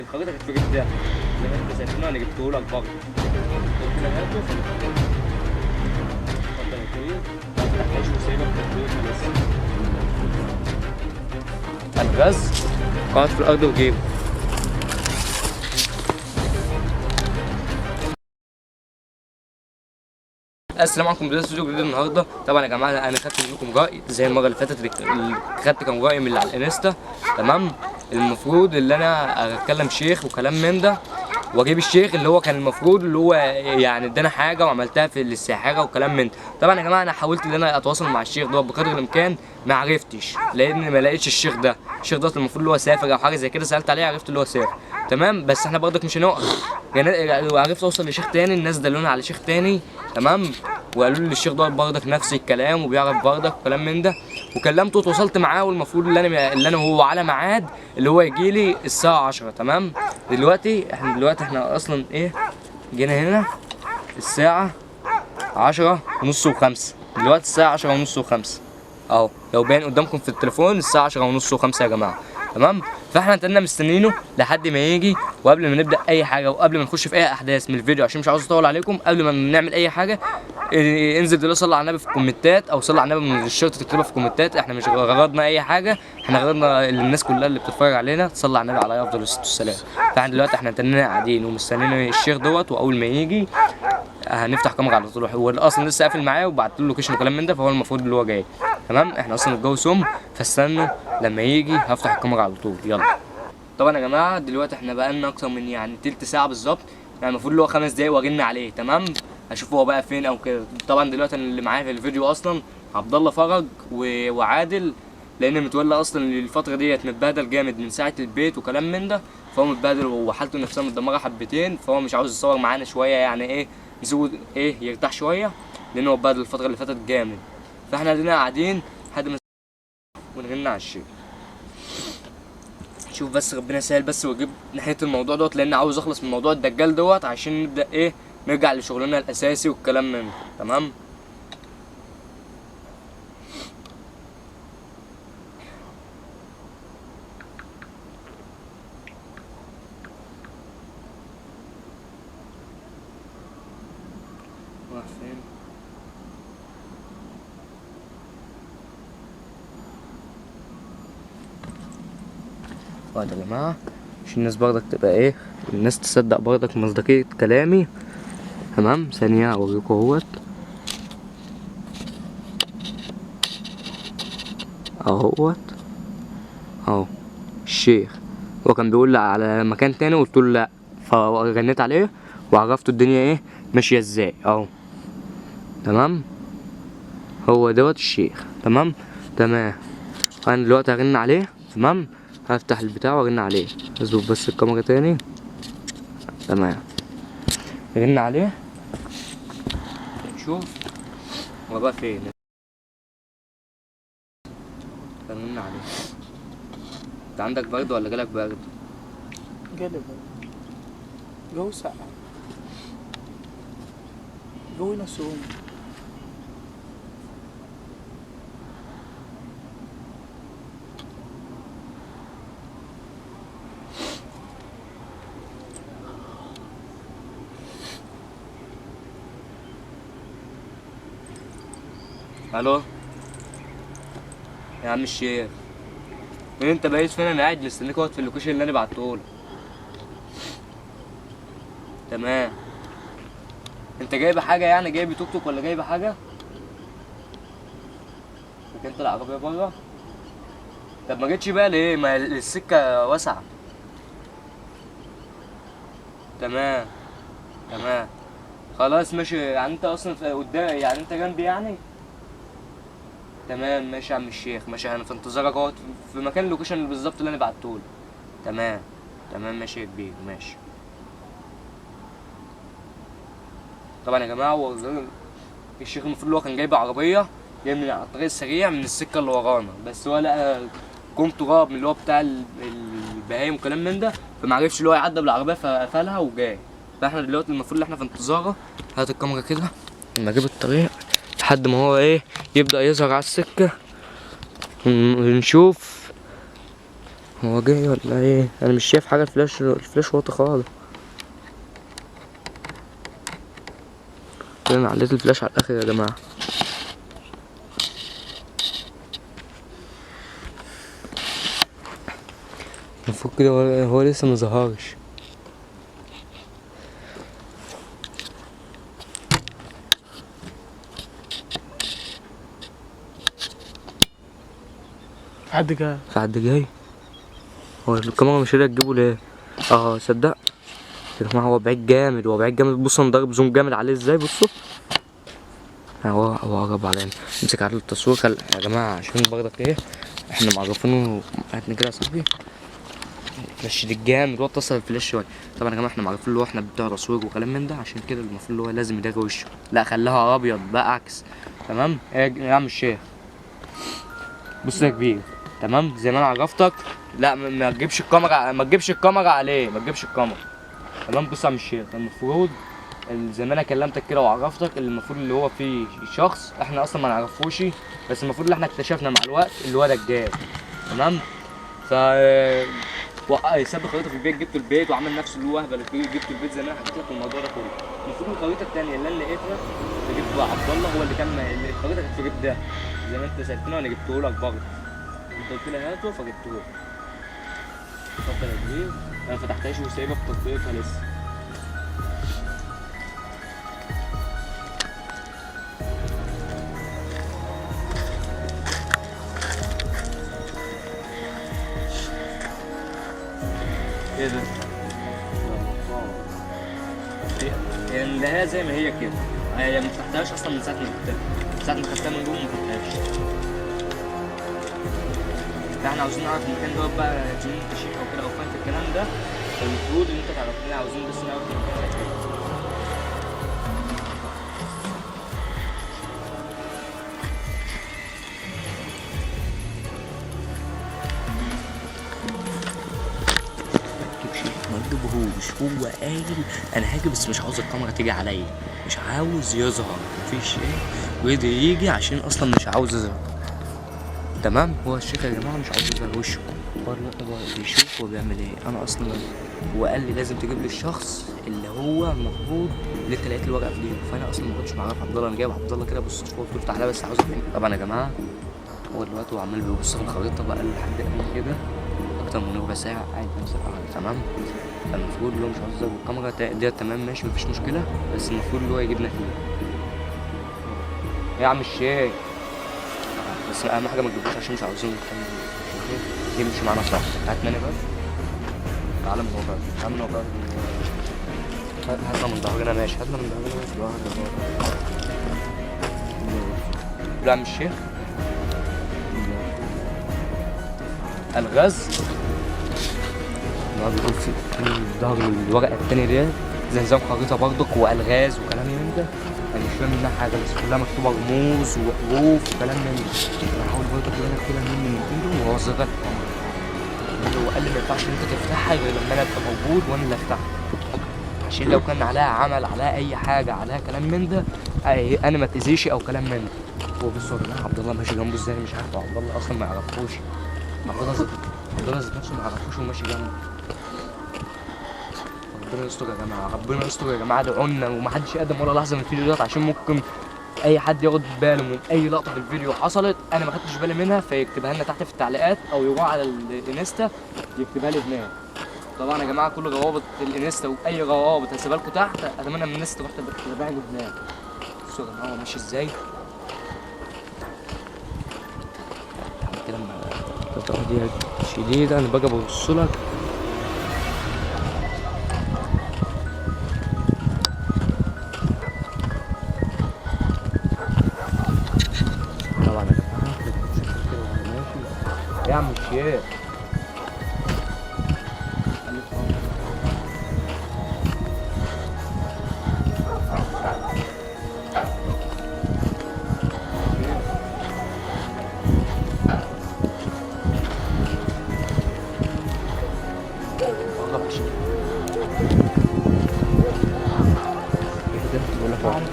الخريطة كانت في جبتها زي ما انت شايفنا، انا جبته لك برضه. قلت لك هاته اتفضل يا كبير، ما تفتحهاش وسايبك تطبيق بس. الغاز قاعد في الارض وجيبه. السلام عليكم، بداية فيديو جديد النهارده. طبعا يا جماعه انا خدت منكم راي زي المره اللي فاتت، اللي خدت كام راي من اللي على الانستا. تمام. المفروض اللي انا اتكلم شيخ وكلام من ده، واجيب الشيخ اللي هو كان المفروض اللي هو يعني ادانا حاجه وعملتها في الساحره وكلام من ده. طبعا يا جماعه انا حاولت ان انا اتواصل مع الشيخ ده بقدر الامكان، ما عرفتش لان ما لقيتش الشيخ ده. الشيخ ده المفروض اللي هو سافر او حاجه زي كده، سالت عليه عرفت اللي هو سافر. تمام. بس احنا برضك مش هنوقف. عرفت اوصل لشيخ تاني، الناس دلوني على شيخ تاني. تمام. وقالوا لي الشيخ ده برضك نفس الكلام وبيعرف برضك وكلام من ده، وكلمته وتواصلت معاه، والمفروض اللي انا هو على ميعاد اللي هو يجي لي الساعه 10. تمام. دلوقتي احنا اصلا ايه، جينا هنا الساعه 10:30 و5. دلوقتي الساعه 10:30 و5 اهو، لو باين قدامكم في التليفون الساعه 10:30 و5 يا جماعه. تمام. فاحنا انتنا مستنيينه لحد ما يجي، وقبل ما نبدا اي حاجه وقبل ما نخش في اي احداث من الفيديو عشان مش عاوز اطول عليكم، قبل ما نعمل اي حاجه انزل دلوقتي صلي على النبي في الكومنتات، او صلي على النبي من الشرط تكتبها في الكومنتات. احنا مش غرضنا اي حاجه، احنا غرضنا الناس كلها اللي بتتفرج علينا تصلي على النبي عليه افضل الصلاه والسلام. فاحنا دلوقتي احنا انتنا قاعدين ومستنيين الشيخ دوت، واول ما يجي هنفتح كاميرا على طول. هو اصلا لسه قافل معايا وبعت له لوكيشن وكلام من ده، فهو المفروض اللي هو جاي. تمام. احنا اصلا الجو سم، فاستنوا لما يجي هفتح الكاميرا على طول. يلا. طبعا يا جماعه دلوقتي احنا بقالنا اكتر من يعني تلت ساعه بالظبط، يعني المفروض اللي هو 5 دقايق واجينا عليه. تمام. هشوف هو بقى فين او كده. طبعا دلوقتي انا اللي معايا في الفيديو اصلا عبد الله فرج وعادل، لان متولى اصلا الفتره ديت متبهدل جامد من ساعه البيت وكلام من ده، فهو متبهدل وحالته نفسها متدمره حبتين، فهو مش عاوز يصور معانا شويه، يعني ايه يزود ايه يرتاح شويه، لان هو اتبهدل الفتره اللي فاتت جامد. فاحنا ادينا قاعدين لحد ما ونغنى على الشيء. شوف بس ربنا يسهل بس واجيب ناحيه الموضوع دوت، لان عاوز اخلص من موضوع الدجال دوت عشان نبدا ايه نرجع لشغلنا الاساسي والكلام من ده. تمام. راح فين؟ يا جماعه عشان الناس برضك تبقى ايه، الناس تصدق برضك مصداقيه كلامي. تمام. ثانيه اوريكم اهوت اهوت اهو الشيخ. هو كان بيقول لي على مكان تاني، قلت له لا، فغنيت عليه وعرفته الدنيا ايه ماشيه ازاي اهو. تمام. هو دوت الشيخ. تمام. تمام. انا دلوقتي هرن عليه. تمام. هفتح البتاع وارن عليه، اظبط بس الكاميرا تاني. تمام. رن عليه نشوف هو بقى فين. رن عليه. انت عندك برد ولا جالك برد؟ جالي برد، جو ساقع، جو نسوم. الو يا عم الشيخ، فين انت بايت فين؟ انا قاعد مستنيك اهوت في اللوكيشن اللي انا بعتهولك. تمام. انت جايب حاجه يعني، جايب توك توك ولا جايب حاجه؟ انت العربيه بره. طب ما جيتش بقى ليه؟ ما السكه واسعه. تمام. تمام. خلاص ماشي. يعني انت اصلا في قدام، يعني انت جنبي يعني. تمام ماشي يا عم الشيخ، ماشي. انا في انتظارك اهوت في مكان اللوكيشن بالظبط اللي انا بعتهولك. تمام. تمام ماشي يا كبير، ماشي. طبعا يا جماعه هو الشيخ المفروض اللي هو كان جايب عربيه جاي من على الطريق السريع من السكه اللي ورانا، بس هو لقى كوم تراب من اللي هو بتاع البهايم وكلام من ده، فمعرفش اللي هو يعدي بالعربيه فقفلها وجاي. فاحنا دلوقتي المفروض اللي احنا في انتظاره. هات الكاميرا كده لما اجيب الطريق لحد ما هو ايه يبدا يظهر على السكه ونشوف هو جاي ولا ايه؟ انا مش شايف حاجه، الفلاش واطي خالص. انا عليت الفلاش على الاخر يا جماعه. المفروض كده هو لسه مظهرش. حد جاي. في حد جاي؟ هو الكاميرا مش راضيه تجيبه ليه؟ صدق يا جماعه، هو بعيد جامد، هو بعيد جامد. بصوا انا ضارب زوم جامد عليه ازاي، بصوا. هو قرب علينا. امسك على التصوير يا جماعه عشان برضك ايه، احنا معرفينه. هاتني كده يا صاحبي. الفلاش دي جامد، هو اتصل الفلاش شويه. طبعا يا جماعه احنا معرفين اللي هو احنا بتوع تصوير وكلام من ده، عشان كده المفروض اللي هو لازم يداري وشه. لا خليها ابيض بقى عكس. تمام يا عم الشيخ. بص يا كبير، تمام زي ما انا عرفتك. لا ما تجيبش الكاميرا، ما تجيبش الكاميرا عليه، ما تجيبش الكاميرا. تمام بص يا عم الشيخ، المفروض زي ما انا كلمتك كده وعرفتك، المفروض اللي هو في شخص احنا اصلا ما نعرفوش، بس المفروض اللي احنا اكتشفنا مع الوقت اللي هو دجال. تمام. ف ساب خريطه في البيت، جبته البيت وعمل نفسه اللي هو اهبل البيت، جبته البيت زي ما انا حكيت لك الموضوع ده كله. المفروض الخريطه الثانيه اللي انا لقيتها اللي جبته عبد الله، هو اللي كان الخريطه كانت في الجيب ده زي ما انت سالتني، وانا جبته لك برضه. انت قلت لي هاته فجبته لك. اتفضل يا كبير. انا ما فتحتهاش وسايبها في تطبيقها لسه. ايه ده؟ هي نلاقيها زي ما هي كده، هي ما فتحتهاش اصلا من ساعه ما جبتها، من ساعه ما خدتها من جوه ما فتحتهاش. احنا عاوزين نعرف المكان دوت بقى، عايزين انت شيخ او كده او فاهم في الكلام ده، فالمفروض ان انت تعرف لنا، عاوزين بس نعرف المكان ده ايه. ما تجيبهوش، هو قايل انا هاجي بس مش عاوز الكاميرا تيجي عليا، مش عاوز يظهر، مفيش ايه ويقدر يجي عشان اصلا مش عاوز يظهر. تمام. هو الشيخ يا جماعه مش عاوز يظهر وشه، هو بيشوف هو بيعمل ايه. انا اصلا هو قال لي لازم تجيب لي الشخص اللي هو المفروض اللي انت لقيت الورقه في ايده، فانا اصلا ما كنتش معرف عبد الله. انا جايب عبد الله كده بالصدفه وقلت له تعالى بس عاوز افهم. طبعا يا جماعه هو دلوقتي هو عمال بيبص في الخريطه بقى لحد قبل كده اكتر من ربع ساعه قاعد بيمسك على. تمام. المفروض اللي هو مش عاوز يظهر الكاميرا ديت. تمام ماشي مفيش مشكله، بس المفروض اللي هو يجيبنا فيه. يا عم الشيخ بس اهم حاجه ما تجيبوش عشان مش عاوزين نكمل. يمشي معانا صح. هات مني بس. تعالى من ورا، تعالى من ورا. هاتنا من ظهرنا ماشي، هاتنا من ظهرنا ماشي. لا يا عم الشيخ الغاز ما بيقول في ظهر الورقه التانية ديت زي نظام خريطه برضك والغاز وكلام من ده. انا مش فاهم منها حاجه، بس كلها مكتوبه رموز وحروف وكلام من ده. انا هحاول برضك ان انا اكتبها من ايده وهو صغير. هو قال لي ما ينفعش ان انت تفتحها غير لما انا ابقى موجود وانا اللي افتحها، عشان لو كان عليها عمل، عليها اي حاجه، عليها كلام من ده انا ما تاذيش او كلام من ده. هو بصوا يا جماعه عبد الله ماشي جنبه ازاي، مش عارف. عبد الله اصلا ما يعرفوش، عبد الله ذات نفسه ما يعرفوش وماشي جنبه. ربنا يستر يا جماعه، ربنا يستر يا جماعه، ادعوا لنا ومحدش يقدم ولا لحظه من الفيديو دوت، عشان ممكن اي حد ياخد باله من اي لقطه في الفيديو حصلت انا ما خدتش بالي منها فيكتبها لنا تحت في التعليقات، او يروح على الانستا يكتبها لي هناك. طبعا يا جماعه كل روابط الانستا واي روابط هسيبها لكم تحت، اتمنى من الناس تروح تكتبها لي هناك. بصوا يا جماعه هو ماشي ازاي كده. القطعه دي شديده، انا باجي ابص لك. طبعا يا جماعه كده ماشي يا عم الشيخ.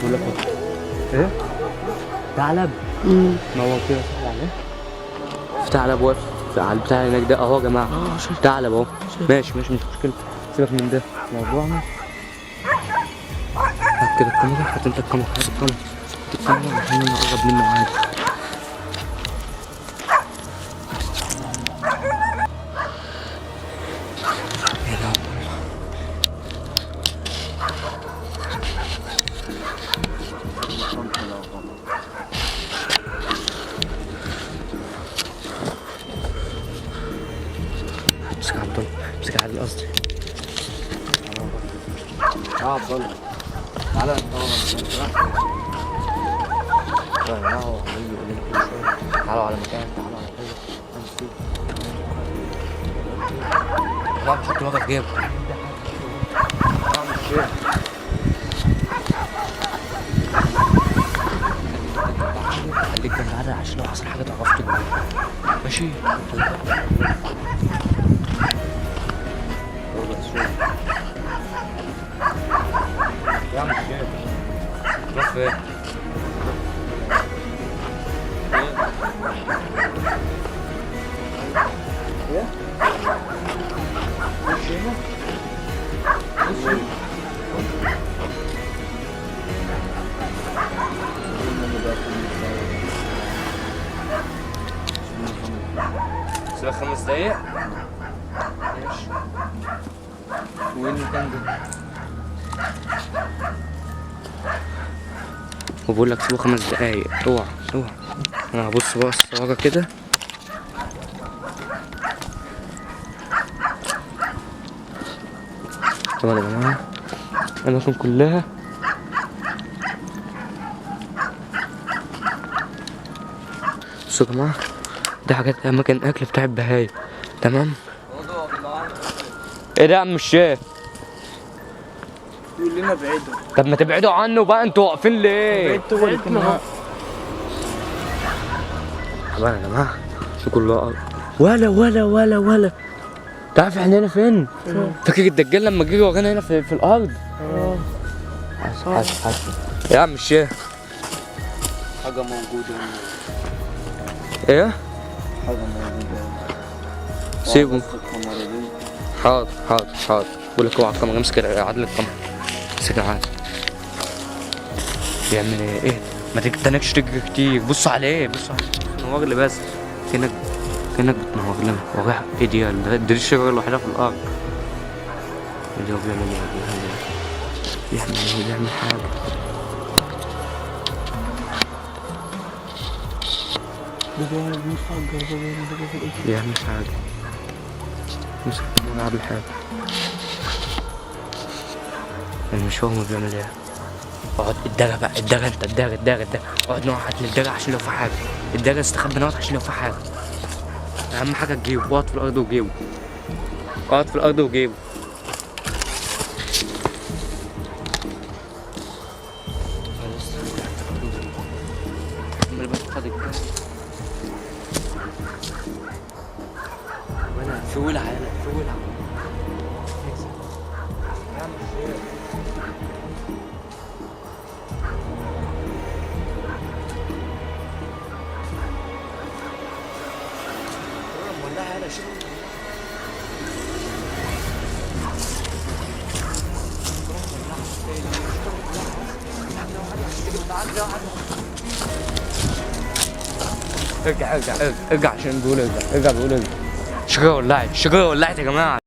بقول لك ايه؟ ثعلب؟ ما هو كده ثعلب عليه. في ثعلب واقف على البتاع هناك ده اهو يا جماعه. شفت. تعالى اهو. ماشي مش مشكله، سيبك من ده. موضوعنا. هات كده الكاميرا، هات انت الكاميرا، هات الكاميرا، هات الكاميرا عشان انا اقرب منه عادي. امسك يا عبد الله، امسك يا عادل قصدي. عبد الله تعالى تعالوا على مكان، تعالوا على حاجه. لا بحط الوجه في جيبه. خليك جنب عادل عشان لو حصل حاجه تعرف تقول. ماشي. يا عم الشيخ روح فين؟ ايه؟ مش هنا؟ مش هنا؟ سيبك 5 دقايق. ماشي. وين المكان ده؟ وبقول لك سيبه 5 دقايق. اوعى اوعى. انا هبص بقى الصوره كده. طبعا يا جماعه الاماكن كلها بصوا يا جماعه، دي حاجات اماكن اكل بتاع البهايم. تمام. ايه ده يا عم الشيخ؟ يقول لنا بعيدوا. طب ما تبعدوا عنه بقى، انتوا واقفين ليه؟ بعيدوا ولا كنا طبعا يا جماعه دي كلها ولا تعرف احنا هنا فين؟ فاكر الدجال لما جه ورانا هنا في الارض؟ حاسس يا عم الشيخ. حاجة موجودة هنا. ايه؟ حاجة موجودة هنا. سيبه. الكاميرا دي. حاضر. بقول لك اوعى الكاميرا، امسك عدل الكاميرا. امسك عادل. بيعمل ايه؟ ما تستناكش تجري كتير. بصوا عليه. نور لي بس. كأنك بتنور لنا. وراه ايه دي الشجرة الوحيدة في الأرض. اللي هو بيعمل ايه؟ بيعمل حاجة. بيعمل حاجة. مسك عامل حاجة. أنا مش فاهم هو بيعمل ايه. اقعد الدرع بقى، الدرع اقعد نقعد للدرع عشان لو في حاجة. الدرع استخبى نقعد عشان لو في حاجة. أهم حاجة تجيبه. اقعد في الأرض وجيبه. فول على ارجع عشان بقول ارجع. شغال ولعت يا جماعة.